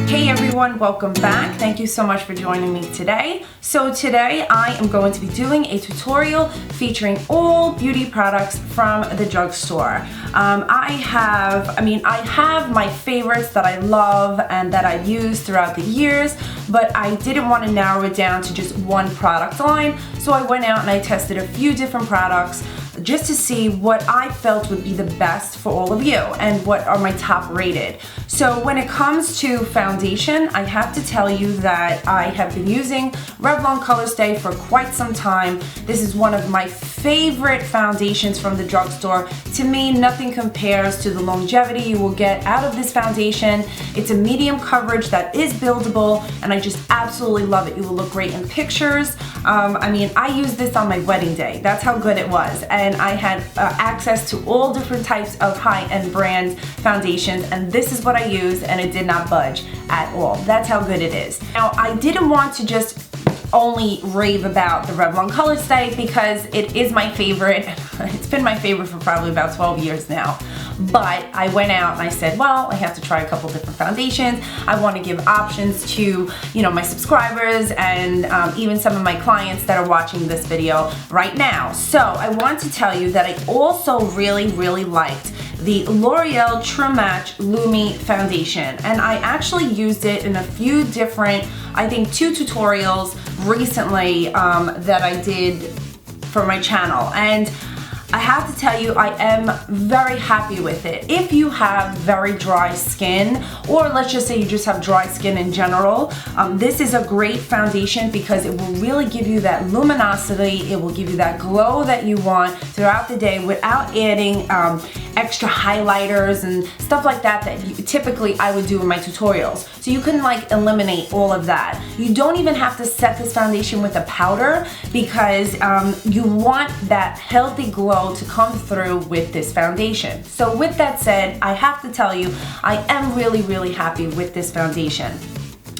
Hey everyone, welcome back. Thank you so much for joining me today. So today I am going to be doing a tutorial featuring all beauty products from the drugstore. I have my favorites that I love and that I've used throughout the years, but I didn't want to narrow it down to just one product line. So I went out and I tested a few different products just to see what I felt would be the best for all of you and what are my top rated. So when it comes to foundation, I have to tell you that I have been using Revlon Colorstay for quite some time. This is one of my favorite foundations from the drugstore. To me, nothing compares to the longevity you will get out of this foundation. It's a medium coverage that is buildable, and I just absolutely love it. It will look great in pictures. I used this on my wedding day. That's how good it was. And I had access to all different types of high-end brand foundations, and this is what I used, and it did not budge at all. That's how good it is. Now, I didn't want to just only rave about the Revlon Colorstay because it is my favorite. It's been my favorite for probably about 12 years now. But I went out and I said, well, I have to try a couple different foundations. I want to give options to, my subscribers and even some of my clients that are watching this video right now. So I want to tell you that I also really liked the L'Oreal True Match Lumi foundation, and I actually used it in a few different, I think 2 tutorials recently that I did for my channel, and I have to tell you, I am very happy with it. If you have very dry skin, or let's just say you just have dry skin in general, this is a great foundation because it will really give you that luminosity, it will give you that glow that you want throughout the day without adding extra highlighters and stuff like that typically I would do in my tutorials. So you can eliminate all of that. You don't even have to set this foundation with a powder because you want that healthy glow to come through with this foundation. So with that said, I have to tell you, I am really happy with this foundation.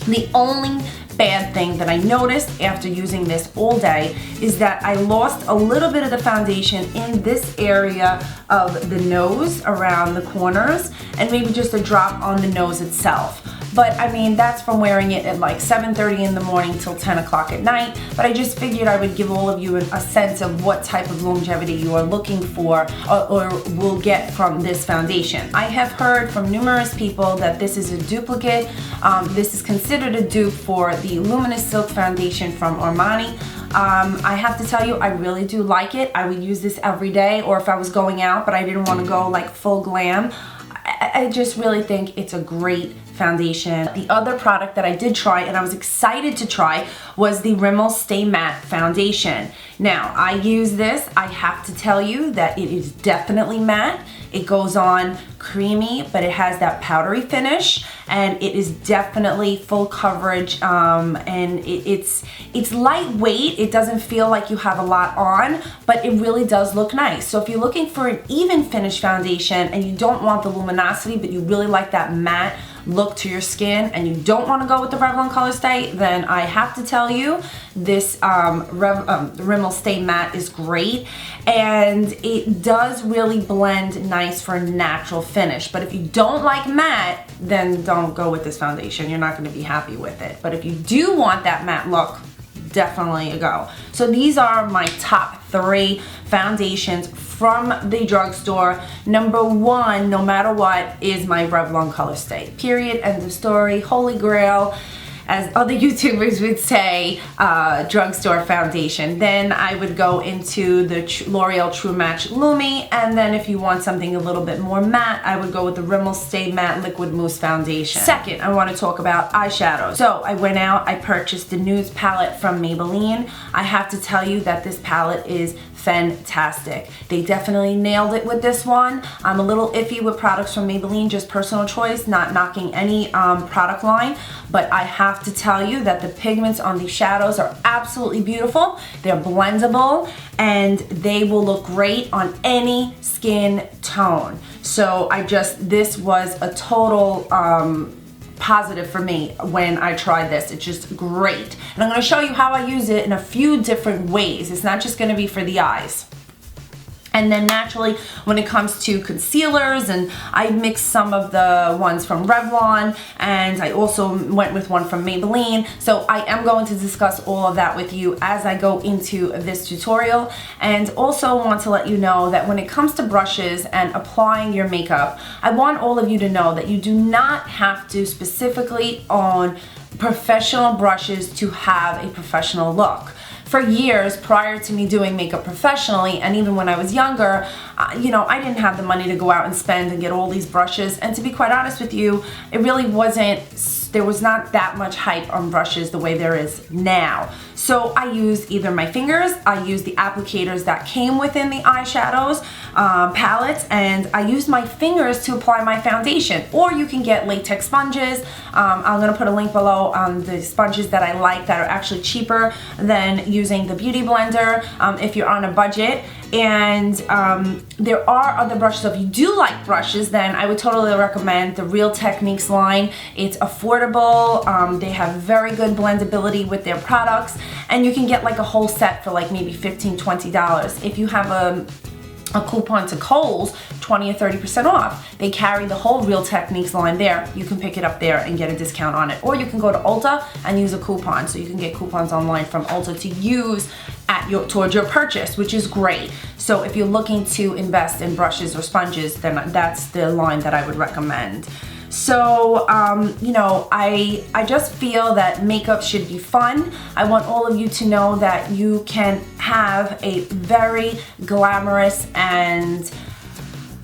The only bad thing that I noticed after using this all day is that I lost a little bit of the foundation in this area of the nose, around the corners, and maybe just a drop on the nose itself. But that's from wearing it at 7:30 in the morning till 10 o'clock at night. But I just figured I would give all of you a sense of what type of longevity you are looking for or will get from this foundation. I have heard from numerous people that this is a duplicate. This is considered a dupe for the Luminous Silk Foundation from Armani. I have to tell you, I really do like it. I would use this every day, or if I was going out but I didn't want to go full glam. I just really think it's a great foundation. The other product that I did try and I was excited to try was the Rimmel Stay Matte Foundation. Now, I use this. I have to tell you that it is definitely matte. It goes on creamy, but it has that powdery finish, and it is definitely full coverage, and it's lightweight. It doesn't feel like you have a lot on, but it really does look nice. So if you're looking for an even finish foundation and you don't want the luminosity, but you really like that matte look to your skin and you don't want to go with the Revlon Colorstay, then I have to tell you this Rimmel Stay Matte is great, and it does really blend nice for a natural finish. But if you don't like matte, then don't go with this foundation. You're not going to be happy with it. But if you do want that matte look, definitely a go. So these are my top 3 foundations from the drugstore. Number 1, no matter what, is my Revlon Colorstay. Period. End of story. Holy grail, as other YouTubers would say, drugstore foundation. Then I would go into the L'Oreal True Match Lumi, and then if you want something a little bit more matte, I would go with the Rimmel Stay Matte Liquid Mousse Foundation. Second, I want to talk about eyeshadows. So I went out, I purchased the Nudes palette from Maybelline. I have to tell you that this palette is fantastic. They definitely nailed it with this one. I'm a little iffy with products from Maybelline, just personal choice, not knocking any product line, but I have to tell you that the pigments on these shadows are absolutely beautiful. They're blendable and they will look great on any skin tone. So this was a total positive for me when I tried this. It's just great. And I'm going to show you how I use it in a few different ways. It's not just going to be for the eyes. And then naturally, when it comes to concealers, and I mixed some of the ones from Revlon, and I also went with one from Maybelline. So I am going to discuss all of that with you as I go into this tutorial. And also want to let you know that when it comes to brushes and applying your makeup, I want all of you to know that you do not have to specifically own professional brushes to have a professional look. For years prior to me doing makeup professionally, and even when I was younger, you know, I didn't have the money to go out and spend and get all these brushes. And to be quite honest with you, it really wasn't, there was not that much hype on brushes the way there is now. So I used either my fingers, I used the applicators that came within the eyeshadows palettes, and I used my fingers to apply my foundation. Or you can get latex sponges. I'm gonna put a link below on the sponges that I like that are actually cheaper than using the Beauty Blender if you're on a budget. And there are other brushes. So if you do like brushes, then I would totally recommend the Real Techniques line. It's affordable. They have very good blendability with their products, and you can get like a whole set for like maybe $15, $20. If you have a coupon to Kohl's, 20 or 30% off. They carry the whole Real Techniques line there. You can pick it up there and get a discount on it. Or you can go to Ulta and use a coupon. So you can get coupons online from Ulta to use at towards your purchase, which is great. So if you're looking to invest in brushes or sponges, then that's the line that I would recommend. So, you know, I just feel that makeup should be fun. I want all of you to know that you can have a very glamorous and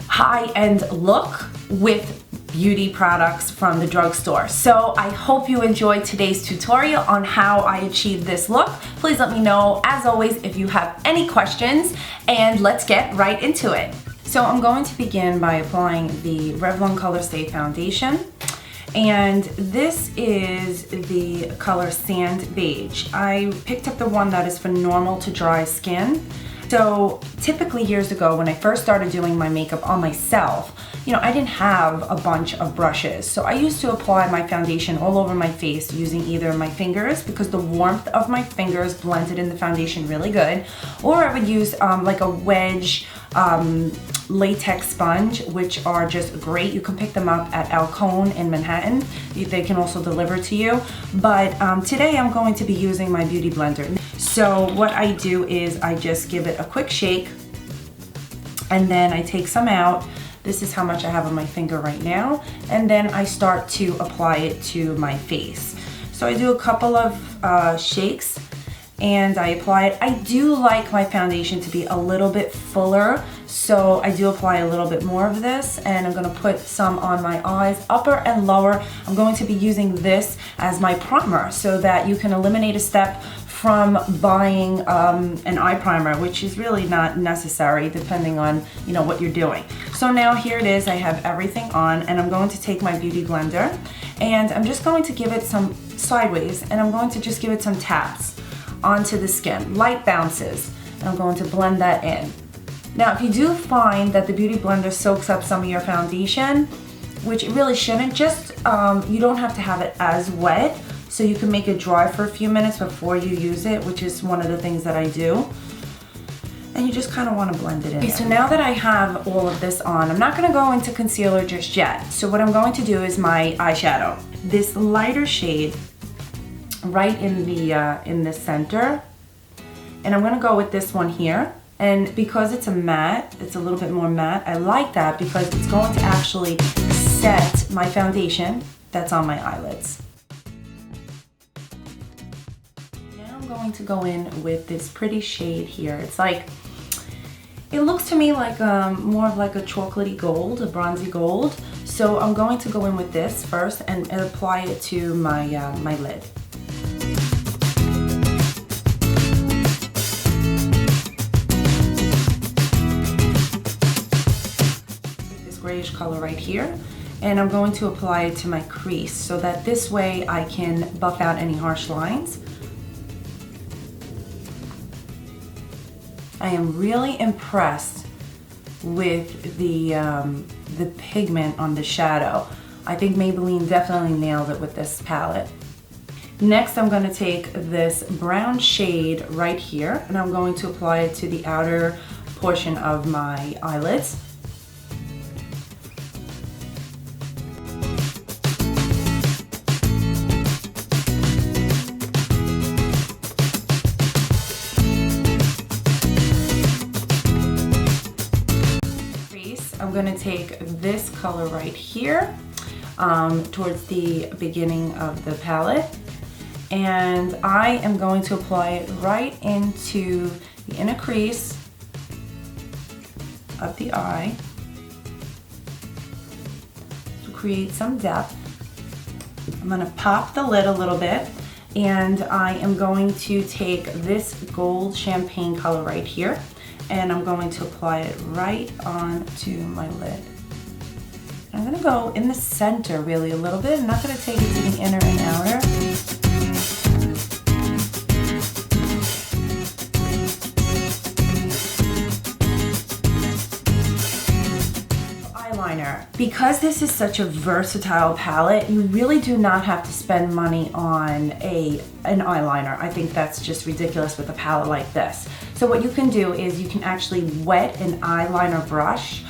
high-end look with beauty products from the drugstore. So I hope you enjoyed today's tutorial on how I achieved this look. Please let me know, as always, if you have any questions, and let's get right into it. So I'm going to begin by applying the Revlon Colorstay foundation, and this is the color Sand Beige. I picked up the one that is for normal to dry skin. So typically years ago when I first started doing my makeup on myself, you know, I didn't have a bunch of brushes. So I used to apply my foundation all over my face using either my fingers, because the warmth of my fingers blended in the foundation really good, or I would use like a wedge latex sponge, which are just great. You can pick them up at Alcone in Manhattan. They can also deliver to you. But today I'm going to be using my Beauty Blender. So what I do is I just give it a quick shake, and then I take some out. This is how much I have on my finger right now. And then I start to apply it to my face. So I do a couple of shakes and I apply it. I do like my foundation to be a little bit fuller, so I do apply a little bit more of this, and I'm gonna put some on my eyes, upper and lower. I'm going to be using this as my primer so that you can eliminate a step from buying an eye primer, which is really not necessary depending on, you know, what you're doing. So now here it is, I have everything on, and I'm going to take my Beauty Blender, and I'm just going to give it some sideways, and I'm going to just give it some taps onto the skin, light bounces, and I'm going to blend that in. Now, if you do find that the Beauty Blender soaks up some of your foundation, which it really shouldn't, just, you don't have to have it as wet, so you can make it dry for a few minutes before you use it, which is one of the things that I do. And you just kind of want to blend it in. Okay, so now that I have all of this on, I'm not going to go into concealer just yet. So what I'm going to do is my eyeshadow. This lighter shade right in the center, and I'm going to go with this one here. And because it's a matte, it's a little bit more matte, I like that because it's going to actually set my foundation that's on my eyelids. Now I'm going to go in with this pretty shade here. It's like, it looks to me like more of like a chocolatey gold, a bronzy gold. So I'm going to go in with this first and apply it to my, my lid. Grayish color right here, and I'm going to apply it to my crease so that this way I can buff out any harsh lines. I am really impressed with the pigment on the shadow. I think Maybelline definitely nailed it with this palette. Next, I'm going to take this brown shade right here, and I'm going to apply it to the outer portion of my eyelids. I'm going to take this color right here towards the beginning of the palette, and I am going to apply it right into the inner crease of the eye to create some depth. I'm going to pop the lid a little bit, and I am going to take this gold champagne color right here, and I'm going to apply it right onto my lid. I'm going to go in the center really a little bit. I'm not going to take it to the inner and outer. Eyeliner. Because this is such a versatile palette, you really do not have to spend money on an eyeliner. I think that's just ridiculous with a palette like this. So what you can do is you can actually wet an eyeliner brush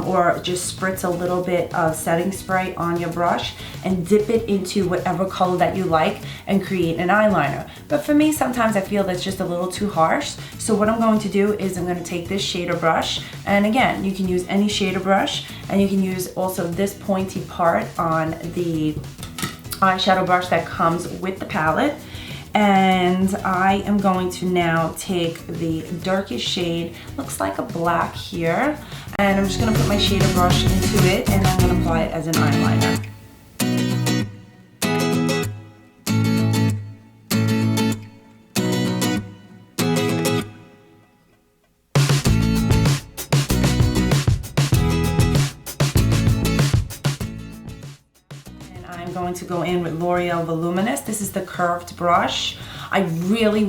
or just spritz a little bit of setting spray on your brush and dip it into whatever color that you like and create an eyeliner. But for me, sometimes I feel that's just a little too harsh. So what I'm going to do is I'm going to take this shader brush, and again, you can use any shader brush, and you can use also this pointy part on the eyeshadow brush that comes with the palette. And I am going to now take the darkest shade, looks like a black here, and I'm just going to put my shader brush into it, and I'm going to apply it as an eyeliner. Going to go in with L'Oreal Voluminous. This is the curved brush. I really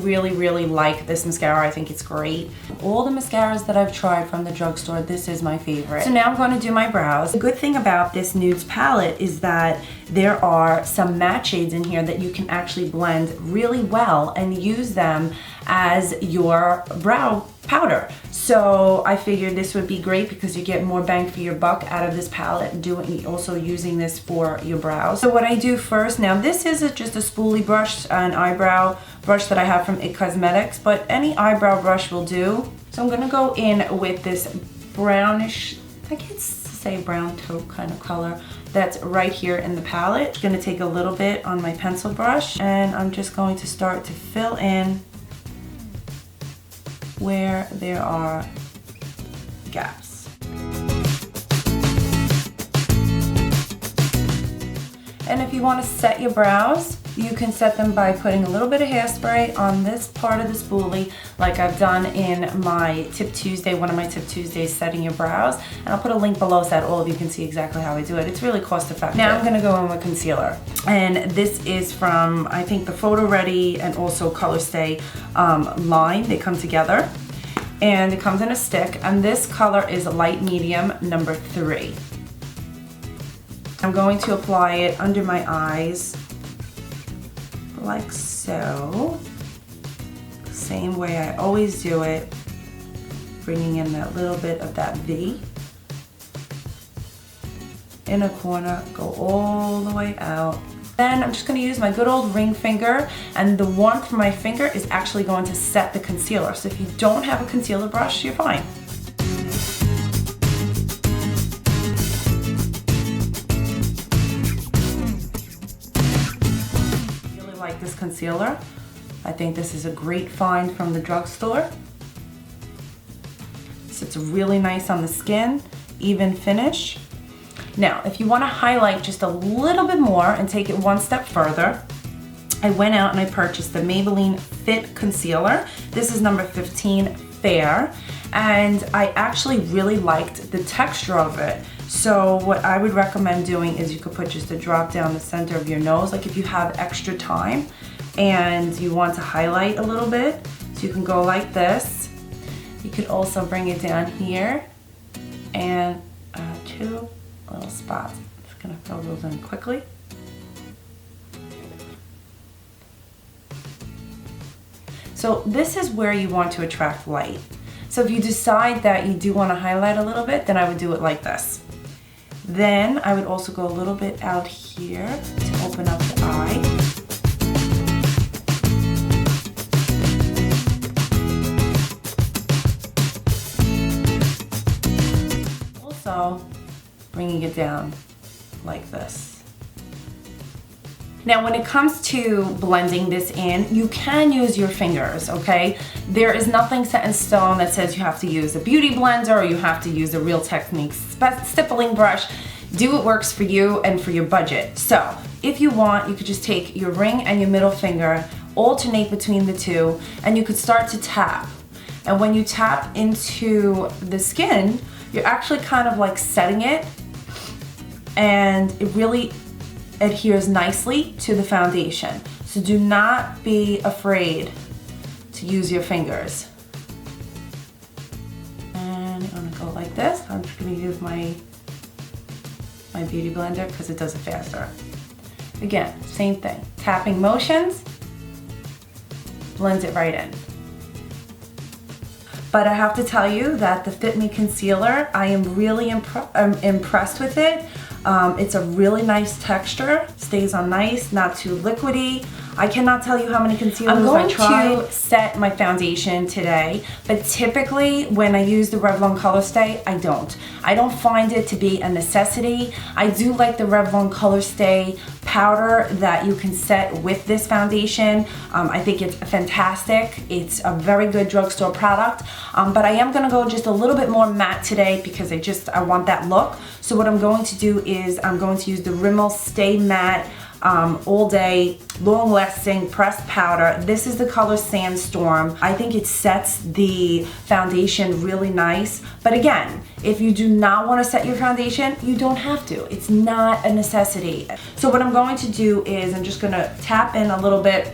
like this mascara. I think it's great. All the mascaras that I've tried from the drugstore, this is my favorite. So now I'm going to do my brows. The good thing about this Nudes palette is that there are some matte shades in here that you can actually blend really well and use them as your brow powder. So I figured this would be great because you get more bang for your buck out of this palette, also using this for your brows. So what I do first, now this is just a spoolie brush, an eyebrow brush that I have from IT Cosmetics, but any eyebrow brush will do. So I'm gonna go in with this brownish, I guess say brown taupe kind of color that's right here in the palette. I'm gonna take a little bit on my pencil brush, and I'm just going to start to fill in where there are gaps. And if you want to set your brows, you can set them by putting a little bit of hairspray on this part of the spoolie, like I've done in my Tip Tuesday, one of my Tip Tuesdays, setting your brows. And I'll put a link below so that all of you can see exactly how I do it. It's really cost effective. Now I'm gonna go in with concealer. And this is from, I think, the Photoready and also Colorstay line. They come together. And it comes in a stick. And this color is light medium number 3. I'm going to apply it under my eyes, like so. Same way I always do it, bringing in that little bit of that V. Inner corner, go all the way out. Then I'm just going to use my good old ring finger, and the warmth from my finger is actually going to set the concealer. So if you don't have a concealer brush, you're fine. Like this concealer. I think this is a great find from the drugstore. Sits really nice on the skin, even finish. Now, if you want to highlight just a little bit more and take it one step further, I went out and I purchased the Maybelline Fit Concealer. This is number 15 Fair, and I actually really liked the texture of it. So what I would recommend doing is you could put just a drop down the center of your nose, like if you have extra time and you want to highlight a little bit, so you can go like this. You could also bring it down here and 2 little spots. Just gonna fill those in quickly. So this is where you want to attract light. So if you decide that you do want to highlight a little bit, then I would do it like this. Then I would also go a little bit out here to open up the eye. Also bringing it down like this. Now when it comes to blending this in, you can use your fingers, okay? There is nothing set in stone that says you have to use a beauty blender or you have to use a Real Techniques stippling brush. Do what works for you and for your budget. So if you want, you could just take your ring and your middle finger, alternate between the two, and you could start to tap. And when you tap into the skin, you're actually kind of like setting it, and it really adheres nicely to the foundation. So do not be afraid to use your fingers. And I'm gonna go like this. I'm just gonna use my beauty blender because it does it faster. Again, same thing. Tapping motions, blends it right in. But I have to tell you that the Fit Me Concealer, I am really impressed with it. It's a really nice texture, stays on nice, not too liquidy. I cannot tell you how many concealers I tried. I'm going to set my foundation today, but typically when I use the Revlon Colorstay, I don't. I don't find it to be a necessity. I do like the Revlon Colorstay powder that you can set with this foundation. I think it's fantastic. It's a very good drugstore product, but I am gonna go just a little bit more matte today because I want that look. So what I'm going to do is I'm going to use the Rimmel Stay Matte All Day Long Lasting Pressed Powder. This is the color Sandstorm. I think it sets the foundation really nice. But again, if you do not want to set your foundation, you don't have to. It's not a necessity. So what I'm going to do is I'm just going to tap in a little bit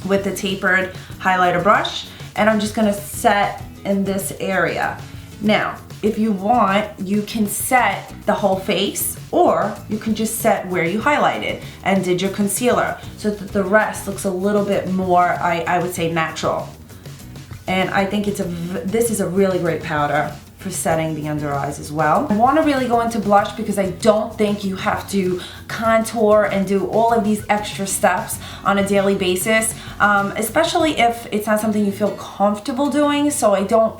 with the tapered highlighter brush, and I'm just going to set in this area. Now, if you want, you can set the whole face, or you can just set where you highlighted and did your concealer so that the rest looks a little bit more, I would say, natural. And I think this is a really great powder for setting the under eyes as well. I want to really go into blush because I don't think you have to contour and do all of these extra steps on a daily basis, especially if it's not something you feel comfortable doing. So I don't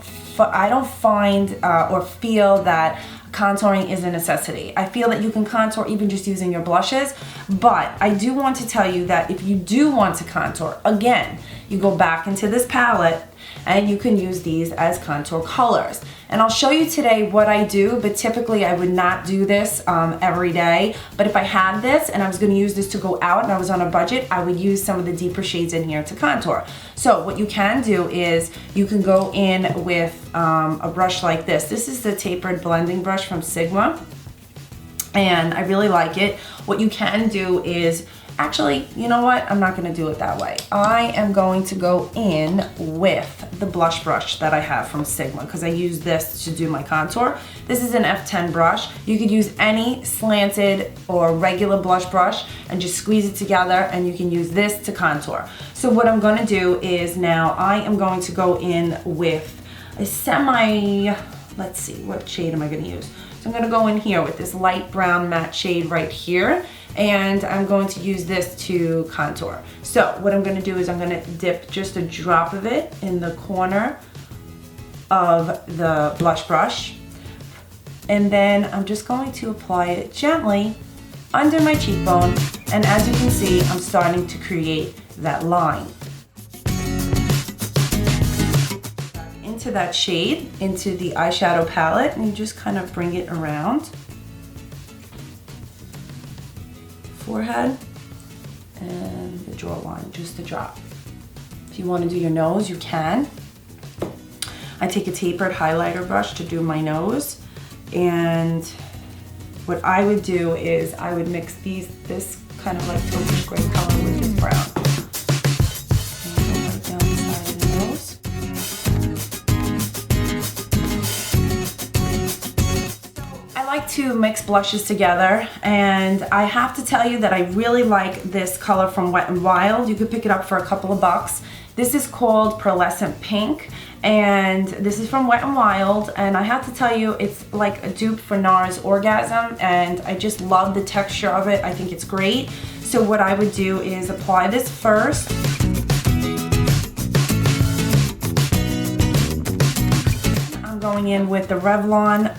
find or feel that contouring is a necessity. I feel that you can contour even just using your blushes, but I do want to tell you that if you do want to contour, again, you go back into this palette and you can use these as contour colors. And I'll show you today what I do, but typically I would not do this every day. But if I had this and I was gonna use this to go out and I was on a budget, I would use some of the deeper shades in here to contour. So what you can do is you can go in with a brush like this. This is the tapered blending brush from Sigma, and I really like it. What you can do is, actually, you know what? I'm not gonna do it that way. I am going to go in with the blush brush that I have from Sigma because I use this to do my contour. This is an F10 brush. You could use any slanted or regular blush brush and just squeeze it together, and you can use this to contour. So what I'm gonna do is now I am going to go in with a let's see, what shade am I gonna use? So I'm gonna go in here with this light brown matte shade right here, and I'm going to use this to contour. So what I'm gonna do is I'm gonna dip just a drop of it in the corner of the blush brush, and then I'm just going to apply it gently under my cheekbone, and as you can see, I'm starting to create that line. Into that shade, into the eyeshadow palette, and you just kind of bring it around forehead and the jawline, just a drop. If you want to do your nose, you can. I take a tapered highlighter brush to do my nose, and what I would do is I would mix this kind of like turquoise gray color with this brown. And right down the side of the nose. To mix blushes together, and I have to tell you that I really like this color from Wet n Wild. You could pick it up for a couple of bucks. This is called Pearlescent Pink, and this is from Wet n Wild, and I have to tell you, it's like a dupe for NARS Orgasm, and I just love the texture of it. I think it's great. So what I would do is apply this first. I'm going in with the Revlon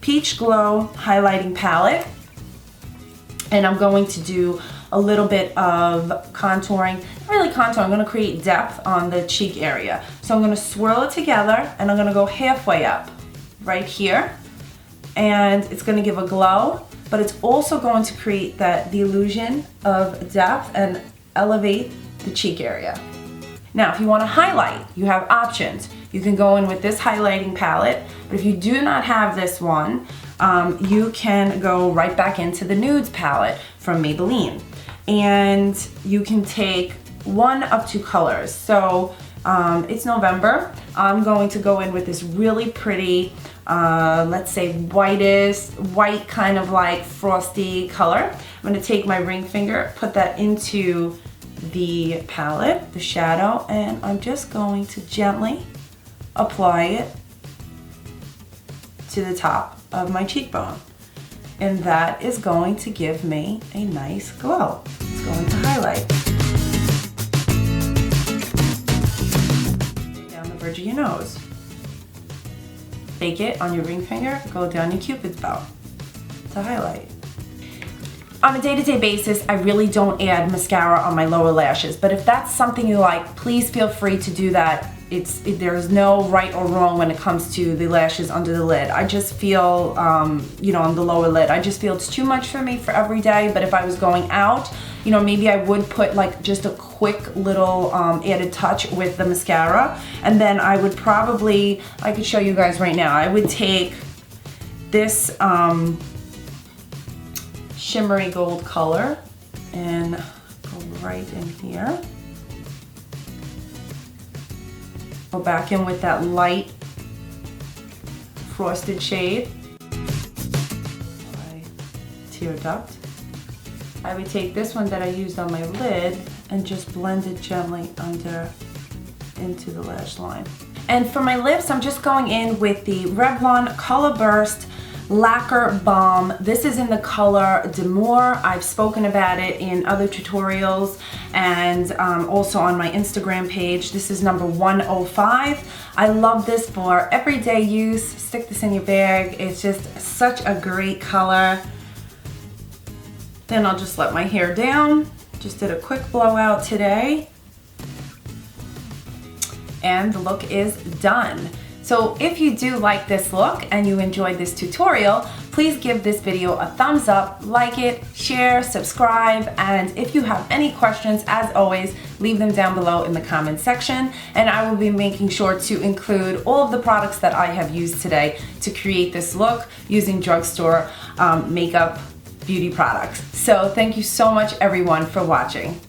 Peach Glow Highlighting Palette, and I'm going to do a little bit of contouring. Not really contour, I'm gonna create depth on the cheek area. So I'm gonna swirl it together, and I'm gonna go halfway up, right here. And it's gonna give a glow, but it's also going to create the illusion of depth and elevate the cheek area. Now, if you wanna highlight, you have options. You can go in with this highlighting palette, but if you do not have this one, you can go right back into the Nudes palette from Maybelline. And you can take one of two colors. So it's November. I'm going to go in with this really pretty, let's say white kind of like frosty color. I'm gonna take my ring finger, put that into the palette, the shadow, and I'm just going to gently apply it to the top of my cheekbone. And that is going to give me a nice glow. It's going to highlight. Down the bridge of your nose. Take it on your ring finger, go down your cupid's bow to highlight. On a day-to-day basis, I really don't add mascara on my lower lashes, but if that's something you like, please feel free to do that. There's no right or wrong when it comes to the lashes under the lid. I just feel, you know, on the lower lid, I just feel it's too much for me for every day. But if I was going out, you know, maybe I would put like just a quick little added touch with the mascara. And then I would probably, I could show you guys right now, I would take this shimmery gold color and go right in here. Go back in with that light frosted shade. Tear duct. I would take this one that I used on my lid and just blend it gently under into the lash line. And for my lips, I'm just going in with the Revlon Color Burst Lacquer Balm. This is in the color Demure. I've spoken about it in other tutorials and also on my Instagram page. This is number 105. I love this for everyday use. Stick this in your bag. It's just such a great color. Then I'll just let my hair down. Just did a quick blowout today. And the look is done. So if you do like this look and you enjoyed this tutorial, please give this video a thumbs up, like it, share, subscribe, and if you have any questions, as always, leave them down below in the comment section, and I will be making sure to include all of the products that I have used today to create this look using Drugstore makeup beauty products. So thank you so much everyone for watching.